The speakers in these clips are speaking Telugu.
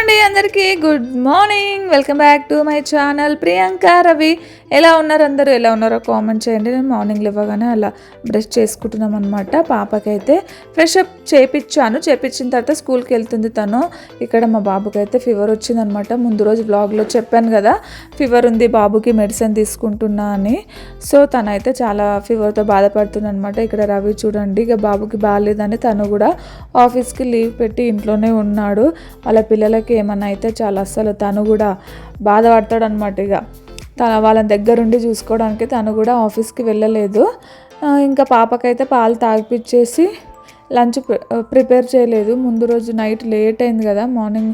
అండి అందరికీ good morning. Welcome back to my channel Priyanka Ravi. ఎలా ఉన్నారు అందరూ? ఎలా ఉన్నారో కామెంట్ చేయండి. నేను మార్నింగ్ లేవగానే అలా బ్రష్ చేసుకుంటున్నాం అనమాట. పాపకైతే ఫ్రెష్ అప్ చేపించిన తర్వాత స్కూల్కి వెళ్తుంది తను. ఇక్కడ మా బాబుకైతే ఫీవర్ వచ్చిందనమాట. ముందు రోజు వ్లాగ్లో చెప్పాను కదా ఫీవర్ ఉంది బాబుకి, మెడిసిన్ తీసుకుంటున్నా అని. సో తనైతే చాలా ఫీవర్తో బాధపడుతుంది అనమాట. ఇక్కడ రవి చూడండి, ఇక బాబుకి బాగాలేదని తను కూడా ఆఫీస్కి లీవ్ పెట్టి ఇంట్లోనే ఉన్నాడు. వాళ్ళ పిల్లలకి ఏమన్నా అయితే చాలా అస్సలు తను కూడా బాధపడతాడు అనమాట. ఇక వాళ్ళ దగ్గరుండి చూసుకోవడానికి తను కూడా ఆఫీస్కి వెళ్ళలేదు. ఇంకా పాపకైతే పాలు తాగిపిచ్చేసి లంచ్ ప్రిపేర్ చేయలేదు. ముందు రోజు నైట్ లేట్ అయింది కదా, మార్నింగ్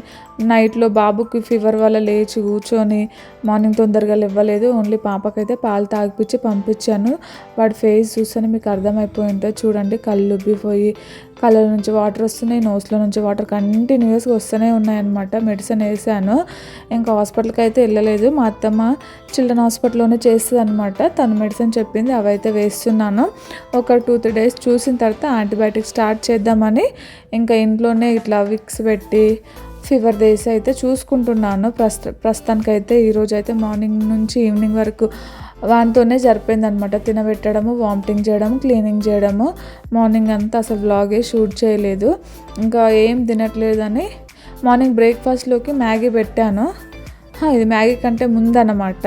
నైట్లో బాబుకి ఫీవర్ వల్ల లేచి కూర్చొని మార్నింగ్ తొందరగా లేవ్వలేదు. ఓన్లీ పాపకైతే పాలు తాగిపించి పంపించాను. వాడి ఫేస్ చూస్తేనే మీకు అర్థమైపోయి ఉంటుంది. చూడండి, కళ్ళు ఉబ్బిపోయి కళ్ళ నుంచి వాటర్ వస్తున్నాయి, నోస్లో నుంచి వాటర్ కంటిన్యూస్గా వస్తూనే ఉన్నాయన్నమాట. మెడిసిన్ వేసాను. ఇంకా హాస్పిటల్కి అయితే వెళ్ళలేదు. మా అత్తమ్మ చిల్డ్రన్ హాస్పిటల్లోనే చేస్తుంది అనమాట. తను మెడిసిన్ చెప్పింది, అవైతే వేస్తున్నాను. ఒక 2-3 డేస్ చూసిన తర్వాత యాంటీబయాటిక్ స్టార్ట్ చేద్దామని ఇంకా ఇంట్లోనే ఇట్లా విక్స్ పెట్టి ఫీవర్ డేస్ అయితే చూసుకుంటున్నాను. ప్రస్తుతానికైతే ఈరోజు అయితే మార్నింగ్ నుంచి ఈవినింగ్ వరకు వానితోనే సరిపోయిందనమాట. తినబెట్టడము, వామిటింగ్ చేయడము, క్లీనింగ్ చేయడము. మార్నింగ్ అంతా అసలు వ్లాగే షూట్ చేయలేదు. ఇంకా ఏం తినట్లేదని మార్నింగ్ బ్రేక్ఫాస్ట్లోకి మ్యాగీ పెట్టాను. ఇది మ్యాగీ కంటే ముందన్నమాట.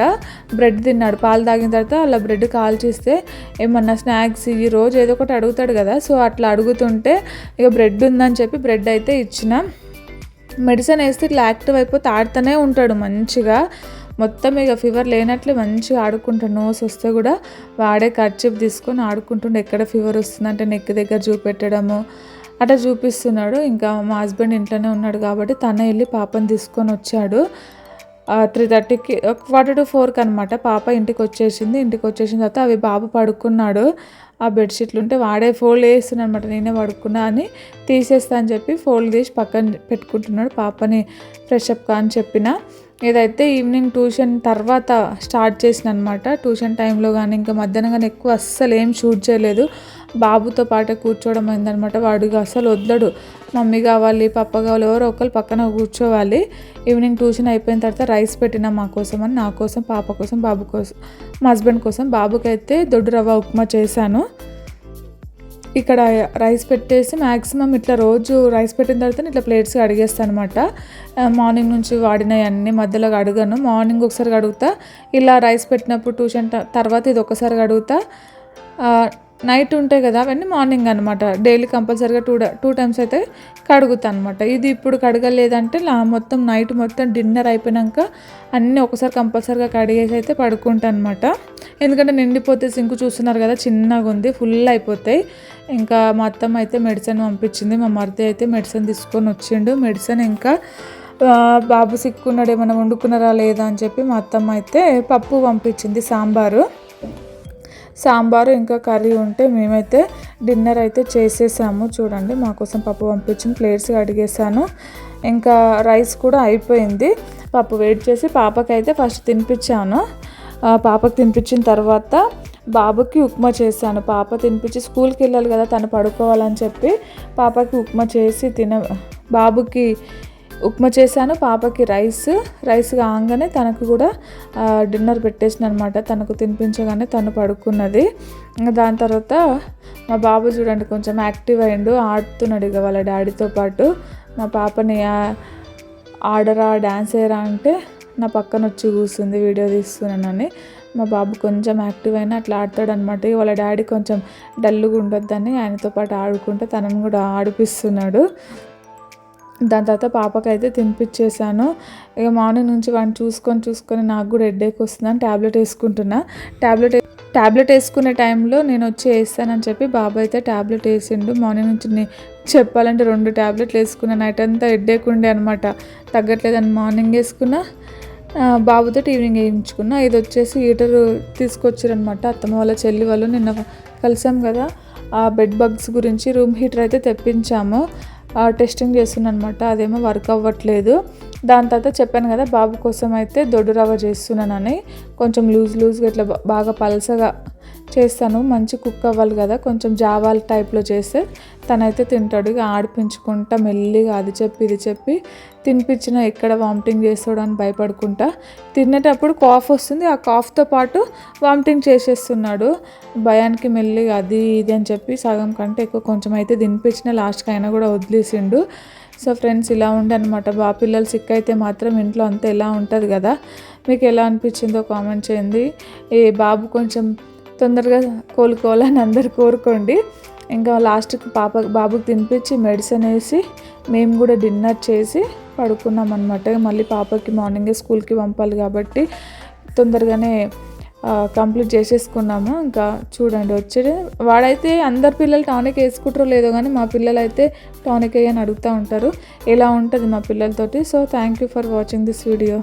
బ్రెడ్ తిన్నాడు. పాలు తాగిన తర్వాత అలా బ్రెడ్ కాల్చిస్తే ఏమన్నా స్నాక్స్ ఈ రోజు ఏదో ఒకటి అడుగుతాడు కదా, సో అట్లా అడుగుతుంటే ఇక బ్రెడ్ ఉందని చెప్పి బ్రెడ్ అయితే ఇచ్చిన. మెడిసిన్ వేస్తే ఇట్లా యాక్టివ్ అయిపోతే ఆడుతూనే ఉంటాడు మంచిగా. మొత్తం ఇక ఫీవర్ లేనట్లే మంచిగా ఆడుకుంటాడు. నోస్ వస్తే కూడా వాడే కర్చీఫ్ తీసుకొని ఆడుకుంటుండే. ఎక్కడ ఫీవర్ వస్తుందంటే నెక్ దగ్గర చూపెట్టడము అట్లా చూపిస్తున్నాడు. ఇంకా మా హస్బెండ్ ఇంట్లోనే ఉన్నాడు కాబట్టి తనే వెళ్ళి పాపని తీసుకొని వచ్చాడు. 3:30కి 3:45 అనమాట పాప ఇంటికి వచ్చేసింది. ఇంటికి వచ్చేసిన తర్వాత అవి బాబు పడుకున్నాడు. ఆ బెడ్షీట్లు ఉంటే వాడే ఫోల్డ్ చేస్తున్నాడు అనమాట. నేనే పడుకున్నా అని తీసేస్తా అని చెప్పి ఫోల్డ్ చేసి పక్కన పెట్టుకుంటున్నాడు. పాపని ఫ్రెష్ అప్ కా అని చెప్పిన. ఇదైతే ఈవినింగ్ ట్యూషన్ తర్వాత స్టార్ట్ చేసిన అనమాట. ట్యూషన్ టైంలో కానీ ఇంకా మధ్యాహ్నం కానీ ఎక్కువ అస్సలు ఏం షూట్ చేయలేదు. బాబుతో పాటే కూర్చోవడం అయిందనమాట. వాడికి అసలు వద్దడు. మమ్మీ కావాలి, పప్ప కావాలి, ఎవరో ఒకరు పక్కన కూర్చోవాలి. ఈవినింగ్ ట్యూషన్ అయిపోయిన తర్వాత రైస్ పెట్టినా మా కోసం అని, నా కోసం, పాప కోసం, బాబు కోసం, మా హస్బెండ్ కోసం. బాబుకి అయితే దొడ్డు రవ్వ ఉప్మా చేశాను. ఇక్కడ రైస్ పెట్టేసి మ్యాక్సిమం ఇట్లా రోజు రైస్ పెట్టిన తర్వాత ఇట్లా ప్లేట్స్ అడిగేస్తాను అనమాట. మార్నింగ్ నుంచి వాడినవి అన్నీ మధ్యలో అడగను. మార్నింగ్ ఒకసారి అడుగుతా, ఇలా రైస్ పెట్టినప్పుడు ట్యూషన్ తర్వాత ఇది ఒకసారి అడుగుతా. నైట్ ఉంటాయి కదా అవన్నీ మార్నింగ్ అనమాట. డైలీ కంపల్సరీగా టూ టైమ్స్ అయితే కడుగుతాను అనమాట. ఇది ఇప్పుడు కడగలేదంటే మొత్తం నైట్ మొత్తం డిన్నర్ అయిపోయాక అన్నీ ఒకసారి కంపల్సరీగా కడిగేసి అయితే పడుకుంటాను అనమాట. ఎందుకంటే నిండిపోతే సింకు చూస్తున్నారు కదా, చిన్నగా ఉంది, ఫుల్ అయిపోతాయి. ఇంకా మా అత్తమ్మ అయితే మెడిసిన్ పంపించింది. మా మరిది అయితే మెడిసిన్ తీసుకొని వచ్చిండు. మెడిసిన్ ఇంకా బాబు సిక్కున్నాడు, ఏమైనా వండుకున్నారా లేదా అని చెప్పి మా అత్తమ్మ అయితే పప్పు పంపించింది, సాంబారు ఇంకా కర్రీ ఉంటే మేమైతే డిన్నర్ అయితే చేసేసాము. చూడండి, మా కోసం పప్పు పంపించింది, ప్లేట్స్ అడిగేసాను. ఇంకా రైస్ కూడా అయిపోయింది. పప్పు వెయిట్ చేసి పాపకైతే ఫస్ట్ తినిపించాను. పాపకు తినిపించిన తర్వాత బాబుకి ఉప్మా చేశాను. పాప తినిపించి స్కూల్కి వెళ్ళాలి కదా, తను పడుకోవాలని చెప్పి పాపకి ఉప్మా చేసి బాబుకి ఉప్మా చేశాను. పాపకి రైస్ కాగానే తనకు కూడా డిన్నర్ పెట్టేసిన అనమాట. తనకు తినిపించగానే తను పడుకున్నది. దాని తర్వాత మా బాబు చూడండి కొంచెం యాక్టివ్ అయ్యిండు, ఆడుతున్నాడు ఇక వాళ్ళ డాడీతో పాటు. మా పాపని ఆడరా, డ్యాన్స్ వేయరా అంటే నా పక్కన వచ్చి కూర్చుంది వీడియో తీస్తున్నానని. మా బాబు కొంచెం యాక్టివ్ అయినా అట్లా ఆడతాడు అనమాట. వాళ్ళ డాడీ కొంచెం డల్లుగా ఉండొద్దని ఆయనతో పాటు ఆడుకుంటే తనను కూడా ఆడిపిస్తున్నాడు. దాని తర్వాత పాపకైతే తినిపించేసాను. ఇక మార్నింగ్ నుంచి వాడిని చూసుకొని నాకు కూడా హెడేక్ వస్తుందని ట్యాబ్లెట్ వేసుకుంటున్నా. ట్యాబ్లెట్ వేసుకునే టైంలో నేను వచ్చి వేస్తానని చెప్పి బాబు అయితే ట్యాబ్లెట్ వేసిండు. మార్నింగ్ నుంచి చెప్పాలంటే 2 ట్యాబ్లెట్లు వేసుకున్నా. నైట్ అంతా హెడేక్ ఉండే అనమాట, తగ్గట్లేదని మార్నింగ్ వేసుకున్నా, బాబుతో ఈవినింగ్ వేయించుకున్నా. ఇది వచ్చేసి హీటర్ తీసుకొచ్చారనమాట అత్తమ్మ వాళ్ళ చెల్లి వాళ్ళు. నిన్న కలిసాం కదా, ఆ బెడ్ బగ్స్ గురించి రూమ్ హీటర్ అయితే తెప్పించాము. టెస్టింగ్ చేస్తున్నాను అనమాట. అదేమో వర్క్ అవ్వట్లేదు. దాని తర్వాత చెప్పాను కదా బాబు కోసం అయితే దొడ్డు రవ్వ చేస్తున్నానని. కొంచెం లూజ్గా ఇట్లా బాగా పలసగా చేస్తాను. మంచి కుక్ అవ్వాలి కదా, కొంచెం జావాల టైప్లో చేస్తే తనైతే తింటాడు. ఇక ఆడిపించుకుంటా మెల్లిగా అది చెప్పి ఇది చెప్పి తినిపించిన ఎక్కడ వామిటింగ్ చేస్తాడు అని భయపడుకుంటా. తినేటప్పుడు కాఫ్ వస్తుంది, ఆ కాఫ్తో పాటు వామిటింగ్ చేసేస్తున్నాడు. భయానికి మెల్లిగా అది ఇది అని చెప్పి సగం కంటే ఎక్కువ కొంచెం అయితే తినిపించిన, లాస్ట్కి అయినా కూడా వదిలేసిండు. సో ఫ్రెండ్స్, ఇలా ఉండనమాట. పిల్లలు సిక్ అయితే మాత్రం ఇంట్లో అంతా ఎలా ఉంటుంది కదా. మీకు ఎలా అనిపించిందో కామెంట్ చేయండి. ఈ బాబు కొంచెం తొందరగా కోలుకోవాలని అందరు కోరుకోండి. ఇంకా లాస్ట్కి బాబుకి తినిపించి మెడిసిన్ వేసి మేము కూడా డిన్నర్ చేసి పడుకున్నాం అనమాట. మళ్ళీ పాపకి మార్నింగే స్కూల్కి పంపాలి కాబట్టి తొందరగానే కంప్లీట్ చేసేసుకున్నాము. ఇంకా చూడండి వచ్చేది వాడైతే అందరు పిల్లలు టానిక్ వేసుకుంటారో లేదో కానీ మా పిల్లలు అయితే టానిక్ వేయని అడుగుతూ ఉంటారు. ఎలా ఉంటుంది మా పిల్లలతోటి. So thank you for watching this video.